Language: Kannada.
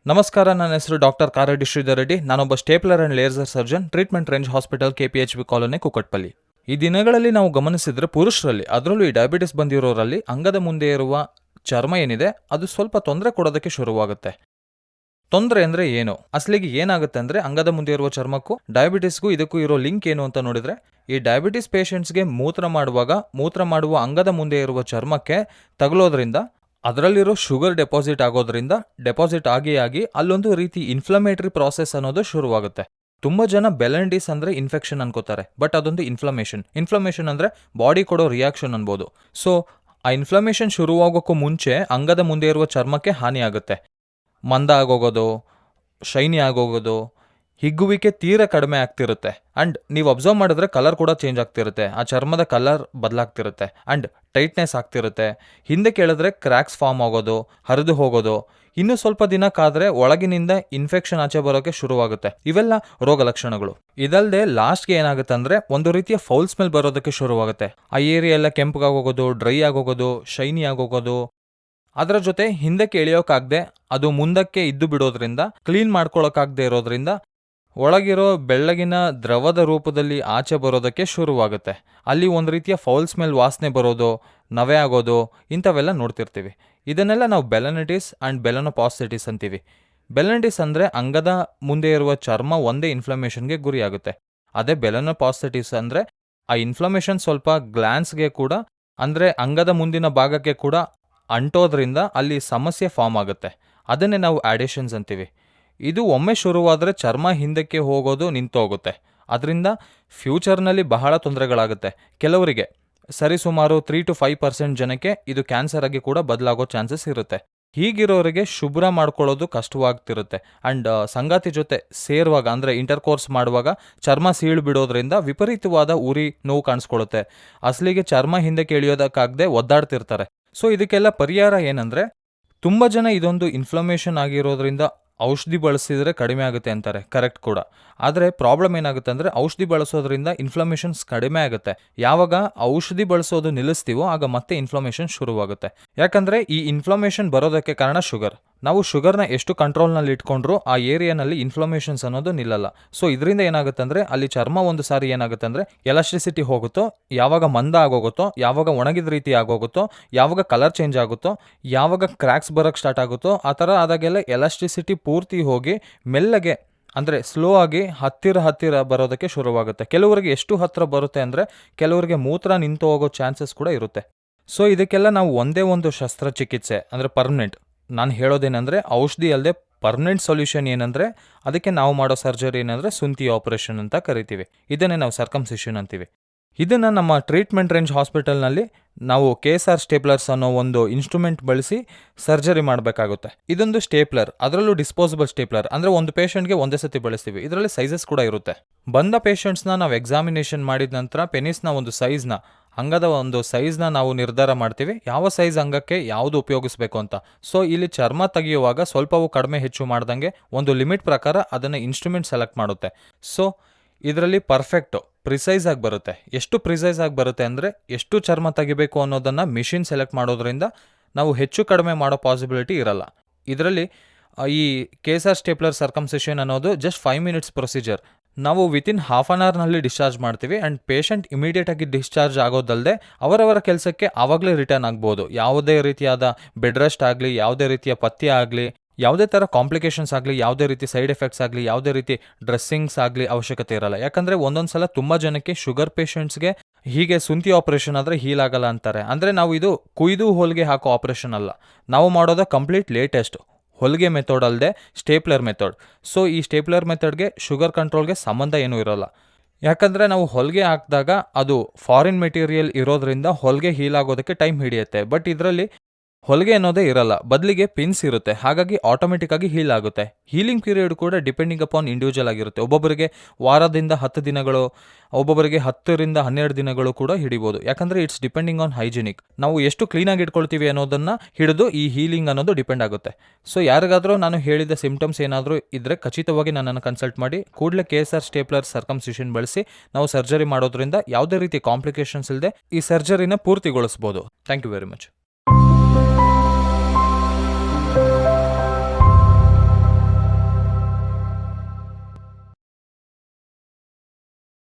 ನಮಸ್ಕಾರ, ನನ್ನ ಹೆಸರು ಡಾಕ್ಟರ್ ಕಾರೆಡ್ಡಿ ಶ್ರೀಧರ್ ರೆಡ್ಡಿ. ನಾನೊಬ್ಬ stapler and laser surgeon, treatment range hospital, KPHB colony, Kukatpally. ಈ ದಿನಗಳಲ್ಲಿ ನಾವು ಗಮನಿಸಿದ್ರೆ ಪುರುಷರಲ್ಲಿ, ಅದರಲ್ಲೂ ಈ ಡಯಾಬಿಟಿಸ್ ಬಂದಿರೋರಲ್ಲಿ ಅಂಗದ ಮುಂದೆ ಇರುವ ಚರ್ಮ ಏನಿದೆ ಅದು ಸ್ವಲ್ಪ ತೊಂದರೆ ಕೊಡೋದಕ್ಕೆ ಶುರುವಾಗುತ್ತೆ. ತೊಂದರೆ ಅಂದರೆ ಏನು? ಅಸಲಿಗೆ ಏನಾಗುತ್ತೆ ಅಂದರೆ, ಅಂಗದ ಮುಂದೆ ಇರುವ ಚರ್ಮಕ್ಕೂ ಡಯಾಬಿಟಿಸ್ಗೂ ಇದಕ್ಕೂ ಇರೋ ಲಿಂಕ್ ಏನು ಅಂತ ನೋಡಿದ್ರೆ, ಈ ಡಯಾಬಿಟಿಸ್ ಪೇಷಂಟ್ಸ್ಗೆ ಮೂತ್ರ ಮಾಡುವ ಅಂಗದ ಮುಂದೆ ಇರುವ ಚರ್ಮಕ್ಕೆ ತಗಲೋದ್ರಿಂದ ಅದರಲ್ಲಿರೋ ಶುಗರ್ ಡೆಪಾಸಿಟ್ ಆಗಿ ಅಲ್ಲೊಂದು ರೀತಿ ಇನ್ಫ್ಲಮೇಟರಿ ಪ್ರಾಸೆಸ್ ಅನ್ನೋದು ಶುರುವಾಗುತ್ತೆ. ತುಂಬ ಜನ ಬೆಲಂಡಿಸ್ ಅಂದರೆ ಇನ್ಫೆಕ್ಷನ್ ಅನ್ಕೋತಾರೆ, ಬಟ್ ಅದೊಂದು ಇನ್ಫ್ಲಮೇಷನ್ ಅಂದರೆ ಬಾಡಿ ಕೊಡೋ ರಿಯಾಕ್ಷನ್ ಅನ್ಬೋದು. ಸೊ ಆ ಇನ್ಫ್ಲಮೇಷನ್ ಶುರುವಾಗೋಕ್ಕೂ ಮುಂಚೆ ಅಂಗದ ಮುಂದೆ ಇರುವ ಚರ್ಮಕ್ಕೆ ಹಾನಿ ಆಗುತ್ತೆ. ಮಂದ ಆಗೋಗೋದು, ಶೈನಿ ಆಗೋಗೋದು, ಹಿಗ್ಗುವಿಕೆ ತೀರಾ ಕಡಿಮೆ ಆಗ್ತಿರುತ್ತೆ. ಆ್ಯಂಡ್ ನೀವು ಅಬ್ಸರ್ವ್ ಮಾಡಿದ್ರೆ ಕಲರ್ ಕೂಡ ಚೇಂಜ್ ಆಗ್ತಿರುತ್ತೆ, ಆ ಚರ್ಮದ ಕಲರ್ ಬದಲಾಗ್ತಿರುತ್ತೆ. ಆ್ಯಂಡ್ ಟೈಟ್ನೆಸ್ ಆಗ್ತಿರುತ್ತೆ. ಹಿಂದೆ ಕೇಳಿದ್ರೆ ಕ್ರ್ಯಾಕ್ಸ್ ಫಾರ್ಮ್ ಆಗೋದು, ಹರಿದು ಹೋಗೋದು, ಇನ್ನೂ ಸ್ವಲ್ಪ ದಿನಕ್ಕಾದರೆ ಒಳಗಿನಿಂದ ಇನ್ಫೆಕ್ಷನ್ ಆಚೆ ಬರೋಕ್ಕೆ ಶುರುವಾಗುತ್ತೆ. ಇವೆಲ್ಲ ರೋಗ ಲಕ್ಷಣಗಳು. ಇದಲ್ಲದೆ ಲಾಸ್ಟ್ಗೆ ಏನಾಗುತ್ತೆ ಅಂದರೆ, ಒಂದು ರೀತಿಯ ಫೌಲ್ ಸ್ಮೆಲ್ ಬರೋದಕ್ಕೆ ಶುರುವಾಗುತ್ತೆ. ಆ ಏರಿಯಾ ಎಲ್ಲ ಕೆಂಪಗಾಗೋಗೋದು, ಡ್ರೈ ಆಗೋಗೋದು, ಶೈನಿ ಆಗೋಗೋದು. ಅದರ ಜೊತೆ ಹಿಂದಕ್ಕೆ ಎಳೆಯೋಕ್ಕಾಗದೆ ಅದು ಮುಂದಕ್ಕೆ ಇದ್ದು ಬಿಡೋದ್ರಿಂದ, ಕ್ಲೀನ್ ಮಾಡ್ಕೊಳ್ಳೋಕ್ಕಾಗದೆ ಇರೋದ್ರಿಂದ ಒಳಗಿರೋ ಬೆಳ್ಳಗಿನ ದ್ರವದ ರೂಪದಲ್ಲಿ ಆಚೆ ಬರೋದಕ್ಕೆ ಶುರುವಾಗುತ್ತೆ. ಅಲ್ಲಿ ಒಂದು ರೀತಿಯ ಫೌಲ್ ಸ್ಮೆಲ್ ವಾಸನೆ ಬರೋದು, ನವೆ ಆಗೋದು, ಇಂಥವೆಲ್ಲ ನೋಡ್ತಿರ್ತೀವಿ. ಇದನ್ನೆಲ್ಲ ನಾವು ಬೆಲನೈಟಿಸ್ ಆ್ಯಂಡ್ ಬೆಲನೋಪಾಸ್ಟಿಟಿಸ್ ಅಂತೀವಿ. ಬೆಲನೈಟಿಸ್ ಅಂದರೆ ಅಂಗದ ಮುಂದೆ ಇರುವ ಚರ್ಮ ಒಂದೇ ಇನ್ಫ್ಲಮೇಷನ್ಗೆ ಗುರಿಯಾಗುತ್ತೆ. ಅದೇ ಬೆಲನೋಪಾಸ್ಟಿಟಿಸ್ ಅಂದರೆ ಆ ಇನ್ಫ್ಲಮೇಷನ್ ಸ್ವಲ್ಪ ಗ್ಲ್ಯಾನ್ಸ್ಗೆ ಕೂಡ, ಅಂದರೆ ಅಂಗದ ಮುಂದಿನ ಭಾಗಕ್ಕೆ ಕೂಡ ಅಂಟೋದ್ರಿಂದ ಅಲ್ಲಿ ಸಮಸ್ಯೆ ಫಾರ್ಮ್ ಆಗುತ್ತೆ. ಅದನ್ನೇ ನಾವು ಆಡೇಷನ್ಸ್ ಅಂತೀವಿ. ಇದು ಒಮ್ಮೆ ಶುರುವಾದರೆ ಚರ್ಮ ಹಿಂದಕ್ಕೆ ಹೋಗೋದು ನಿಂತೋಗುತ್ತೆ. ಅದರಿಂದ ಫ್ಯೂಚರ್ನಲ್ಲಿ ಬಹಳ ತೊಂದರೆಗಳಾಗುತ್ತೆ. ಕೆಲವರಿಗೆ ಸರಿಸುಮಾರು 3 to 5% ಜನಕ್ಕೆ ಇದು ಕ್ಯಾನ್ಸರ್ ಆಗಿ ಕೂಡ ಬದಲಾಗೋ ಚಾನ್ಸಸ್ ಇರುತ್ತೆ. ಹೀಗಿರೋರಿಗೆ ಶುಭ್ರ ಮಾಡ್ಕೊಳ್ಳೋದು ಕಷ್ಟವಾಗ್ತಿರುತ್ತೆ. ಆ್ಯಂಡ್ ಸಂಗಾತಿ ಜೊತೆ ಸೇರುವಾಗ, ಅಂದರೆ ಇಂಟರ್ಕೋರ್ಸ್ ಮಾಡುವಾಗ ಚರ್ಮ ಸೀಳು ಬಿಡೋದ್ರಿಂದ ವಿಪರೀತವಾದ ಉರಿ, ನೋವು ಕಾಣಿಸ್ಕೊಳ್ಳುತ್ತೆ. ಅಸಲಿಗೆ ಚರ್ಮ ಹಿಂದಕ್ಕೆ ಎಳೆಯೋದಕ್ಕಾಗದೆ ಒದ್ದಾಡ್ತಿರ್ತಾರೆ. ಸೊ ಇದಕ್ಕೆಲ್ಲ ಪರಿಹಾರ ಏನಂದರೆ, ತುಂಬ ಜನ ಇದೊಂದು ಇನ್ಫ್ಲಮೇಷನ್ ಆಗಿರೋದ್ರಿಂದ ಔಷಧಿ ಬಳಸಿದರೆ ಕಡಿಮೆ ಆಗುತ್ತೆ ಅಂತಾರೆ, ಕರೆಕ್ಟ್ ಕೂಡ. ಆದರೆ ಪ್ರಾಬ್ಲಮ್ ಏನಾಗುತ್ತೆ ಅಂದರೆ, ಔಷಧಿ ಬಳಸೋದ್ರಿಂದ ಇನ್ಫ್ಲಮೇಷನ್ಸ್ ಕಡಿಮೆ ಆಗುತ್ತೆ. ಯಾವಾಗ ಔಷಧಿ ಬಳಸೋದು ನಿಲ್ಲಿಸ್ತೀವೋ ಆಗ ಮತ್ತೆ ಇನ್ಫ್ಲಮೇಷನ್ ಶುರುವಾಗುತ್ತೆ. ಯಾಕಂದರೆ ಈ ಇನ್ಫ್ಲಮೇಷನ್ ಬರೋದಕ್ಕೆ ಕಾರಣ ಶುಗರ್. ನಾವು ಶುಗರ್ನ ಎಷ್ಟು ಕಂಟ್ರೋಲ್ನಲ್ಲಿ ಇಟ್ಕೊಂಡ್ರೂ ಆ ಏರಿಯಾನಲ್ಲಿ ಇನ್ಫ್ಲಮೇಷನ್ಸ್ ಅನ್ನೋದು ನಿಲ್ಲಲ್ಲ. ಸೊ ಇದರಿಂದ ಏನಾಗುತ್ತೆ ಅಂದರೆ, ಅಲ್ಲಿ ಚರ್ಮ ಒಂದು ಸಾರಿ ಏನಾಗುತ್ತೆ ಅಂದರೆ ಎಲಾಸ್ಟಿಸಿಟಿ ಹೋಗುತ್ತೋ, ಯಾವಾಗ ಮಂದ ಆಗೋಗುತ್ತೋ, ಯಾವಾಗ ಒಣಗಿದ ರೀತಿ ಆಗೋಗುತ್ತೋ, ಯಾವಾಗ ಕಲರ್ ಚೇಂಜ್ ಆಗುತ್ತೋ, ಯಾವಾಗ ಕ್ರ್ಯಾಕ್ಸ್ ಬರೋಕ್ಕೆ ಸ್ಟಾರ್ಟ್ ಆಗುತ್ತೋ, ಆ ಥರ ಆದಾಗೆಲ್ಲ ಎಲಾಸ್ಟಿಸಿಟಿ ಪೂರ್ತಿ ಹೋಗಿ ಮೆಲ್ಲಗೆ, ಅಂದರೆ ಸ್ಲೋ ಆಗಿ ಹತ್ತಿರ ಬರೋದಕ್ಕೆ ಶುರುವಾಗುತ್ತೆ. ಕೆಲವರಿಗೆ ಎಷ್ಟು ಹತ್ತಿರ ಬರುತ್ತೆ ಅಂದರೆ, ಕೆಲವರಿಗೆ ಮೂತ್ರ ನಿಂತು ಹೋಗೋ ಚಾನ್ಸಸ್ ಕೂಡ ಇರುತ್ತೆ. ಸೊ ಇದಕ್ಕೆಲ್ಲ ನಾವು ಒಂದೇ ಒಂದು ಶಸ್ತ್ರಚಿಕಿತ್ಸೆ, ಅಂದರೆ ಪರ್ಮನೆಂಟ್, ನಾನು ಹೇಳೋದೇನೆಂದರೆ ಔಷಧಿ ಅಲ್ಲದೆ ಪರ್ಮನೆಂಟ್ ಸೊಲ್ಯೂಷನ್ ಏನಂದರೆ, ಅದಕ್ಕೆ ನಾವು ಮಾಡೋ ಸರ್ಜರಿ ಏನಂದರೆ ಸುಂತಿ ಆಪರೇಷನ್ ಅಂತ ಕರಿತೀವಿ. ಇದನ್ನೇ ನಾವು ಸರ್ಕಮ್ಸಿಷನ್ ಅಂತೀವಿ. ಇದನ್ನು ನಮ್ಮ ಟ್ರೀಟ್ಮೆಂಟ್ ರೇಂಜ್ ಹಾಸ್ಪಿಟಲ್ನಲ್ಲಿ ನಾವು KSR ಸ್ಟೇಪ್ಲರ್ಸ್ ಅನ್ನೋ ಒಂದು ಇನ್ಸ್ಟ್ರೂಮೆಂಟ್ ಬಳಸಿ ಸರ್ಜರಿ ಮಾಡಬೇಕಾಗುತ್ತೆ. ಇದೊಂದು ಸ್ಟೇಪ್ಲರ್, ಅದರಲ್ಲೂ ಡಿಸ್ಪೋಸಬಲ್ ಸ್ಟೇಪ್ಲರ್, ಅಂದರೆ ಒಂದು ಪೇಷಂಟ್ಗೆ ಒಂದೇ ಸತಿ ಬಳಸ್ತೀವಿ. ಇದರಲ್ಲಿ ಸೈಜಸ್ ಕೂಡ ಇರುತ್ತೆ. ಬಂದ ಪೇಷಂಟ್ಸ್ನ ನಾವು ಎಕ್ಸಾಮಿನೇಷನ್ ಮಾಡಿದ ನಂತರ ಪೆನಿಸ್ನ ಒಂದು ಸೈಜ್ನ, ಅಂಗದ ಒಂದು ಸೈಜ್ನ ನಾವು ನಿರ್ಧಾರ ಮಾಡ್ತೀವಿ, ಯಾವ ಸೈಜ್ ಅಂಗಕ್ಕೆ ಯಾವುದು ಉಪಯೋಗಿಸ್ಬೇಕು ಅಂತ. ಸೊ ಇಲ್ಲಿ ಚರ್ಮ ತೆಗೆಯುವಾಗ ಸ್ವಲ್ಪವೂ ಕಡಿಮೆ ಹೆಚ್ಚು ಮಾಡ್ದಂಗೆ ಒಂದು ಲಿಮಿಟ್ ಪ್ರಕಾರ ಅದನ್ನು ಇನ್ಸ್ಟ್ರೂಮೆಂಟ್ ಸೆಲೆಕ್ಟ್ ಮಾಡುತ್ತೆ. ಸೊ ಇದರಲ್ಲಿ ಪ್ರಿಸೈಸ್ ಆಗಿ ಬರುತ್ತೆ. ಎಷ್ಟು ಪ್ರಿಸೈಸ್ ಆಗಿ ಬರುತ್ತೆ ಅಂದರೆ, ಎಷ್ಟು ಚರ್ಮ ತೆಗಿಬೇಕು ಅನ್ನೋದನ್ನು ಮಿಷಿನ್ ಸೆಲೆಕ್ಟ್ ಮಾಡೋದ್ರಿಂದ ನಾವು ಹೆಚ್ಚು ಕಡಿಮೆ ಮಾಡೋ ಪಾಸಿಬಿಲಿಟಿ ಇರಲ್ಲ. ಇದರಲ್ಲಿ ಈ KSR ಸ್ಟೇಪ್ಲರ್ ಸರ್ಕಮ್ಸಿಷನ್ ಅನ್ನೋದು ಜಸ್ಟ್ 5 minutes ಪ್ರೊಸೀಜರ್. ನಾವು ವಿತಿನ್ ಹಾಫ್ ಆನ್ ಅವರ್ನಲ್ಲಿ ಡಿಸ್ಚಾರ್ಜ್ ಮಾಡ್ತೀವಿ. ಆ್ಯಂಡ್ ಪೇಷಂಟ್ ಇಮಿಡಿಯೇಟಾಗಿ ಡಿಸ್ಚಾರ್ಜ್ ಆಗೋದಲ್ಲದೆ ಅವರವರ ಕೆಲಸಕ್ಕೆ ಆವಾಗಲೇ ರಿಟರ್ನ್ ಆಗ್ಬೋದು. ಯಾವುದೇ ರೀತಿಯಾದ ಬೆಡ್ ರೆಸ್ಟ್ ಆಗಲಿ, ಯಾವುದೇ ರೀತಿಯ ಪಥ್ಯ ಆಗಲಿ, ಯಾವುದೇ ಥರ ಕಾಂಪ್ಲಿಕೇಶನ್ಸ್ ಆಗಲಿ, ಯಾವುದೇ ರೀತಿ ಸೈಡ್ ಎಫೆಕ್ಟ್ಸ್ ಆಗಲಿ, ಯಾವುದೇ ರೀತಿ ಡ್ರೆಸ್ಸಿಂಗ್ಸ್ ಆಗಲಿ ಅವಶ್ಯಕತೆ ಇರಲ್ಲ. ಯಾಕಂದರೆ ಒಂದೊಂದು ಸಲ ತುಂಬ ಜನಕ್ಕೆ ಶುಗರ್ ಪೇಷಂಟ್ಸ್ಗೆ ಹೀಗೆ ಸುಂತಿ ಆಪರೇಷನ್ ಆದರೆ ಹೀಲ್ ಆಗಲ್ಲ ಅಂತಾರೆ. ಅಂದರೆ ನಾವು ಇದು ಕುಯ್ದು ಹೊಲಿಗೆ ಹಾಕೋ ಆಪರೇಷನ್ ಅಲ್ಲ, ನಾವು ಮಾಡೋದು ಕಂಪ್ಲೀಟ್ ಲೇಟೆಸ್ಟ್ ಹೊಲಿಗೆ ಮೆಥಡ್ ಅಲ್ಲದೆ ಸ್ಟೇಪ್ಲರ್ ಮೆಥಡ್. ಸೊ ಈ ಸ್ಟೇಪ್ಲರ್ ಮೆಥಡ್ಗೆ ಶುಗರ್ ಕಂಟ್ರೋಲ್ಗೆ ಸಂಬಂಧ ಏನೂ ಇರೋಲ್ಲ. ಯಾಕಂದರೆ ನಾವು ಹೊಲಿಗೆ ಹಾಕಿದಾಗ ಅದು ಫಾರಿನ್ ಮೆಟೀರಿಯಲ್ ಇರೋದ್ರಿಂದ ಹೊಲಿಗೆ ಹೀಲ್ ಆಗೋದಕ್ಕೆ ಟೈಮ್ ಹಿಡಿಯುತ್ತೆ. ಬಟ್ ಇದರಲ್ಲಿ ಹೊಲಿಗೆ ಅನ್ನೋದೇ ಇರಲ್ಲ, ಬದಲಿಗೆ ಪಿನ್ಸ್ ಇರುತ್ತೆ. ಹಾಗಾಗಿ ಆಟೋಮೆಟಿಕ್ ಆಗಿ ಹೀಲ್ ಆಗುತ್ತೆ. ಹೀಲಿಂಗ್ ಪೀರಿಯಡ್ ಕೂಡ ಡಿಪೆಂಡಿಂಗ್ ಅಪಾನ್ ಇಂಡಿವಿಜುವಲ್ ಆಗಿರುತ್ತೆ. ಒಬ್ಬೊಬ್ಬರಿಗೆ ವಾರದಿಂದ 10 ದಿನಗಳು, ಒಬ್ಬೊಬ್ಬರಿಗೆ 10 ರಿಂದ 12 ದಿನಗಳು ಕೂಡ ಹಿಡಿಬೋದು. ಯಾಕಂದರೆ ಇಟ್ಸ್ ಡಿಪೆಂಡಿಂಗ್ ಆನ್ ಹೈಜಿನಿಕ್. ನಾವು ಎಷ್ಟು ಕ್ಲೀನಾಗಿ ಇಟ್ಕೊಳ್ತೀವಿ ಅನ್ನೋದನ್ನು ಹಿಡಿದು ಈ ಹೀಲಿಂಗ್ ಅನ್ನೋದು ಡಿಪೆಂಡ್ ಆಗುತ್ತೆ. ಸೊ ಯಾರಿಗಾದರೂ ನಾನು ಹೇಳಿದ ಸಿಂಪ್ಟಮ್ಸ್ ಏನಾದರೂ ಇದ್ದರೆ ಖಚಿತವಾಗಿ ನನ್ನನ್ನು ಕನ್ಸಲ್ಟ್ ಮಾಡಿ ಕೂಡಲೇ KSR ಸ್ಟೇಪ್ಲರ್ ಸರ್ಕಮ್ಸಿಷನ್ ಬಳಸಿ ನಾವು ಸರ್ಜರಿ ಮಾಡೋದ್ರಿಂದ ಯಾವುದೇ ರೀತಿ ಕಾಂಪ್ಲಿಕೇಶನ್ಸ್ ಇಲ್ಲದೆ ಈ ಸರ್ಜರಿನ ಪೂರ್ತಿಗೊಳಿಸ್ಬೋದು. Thank you very much.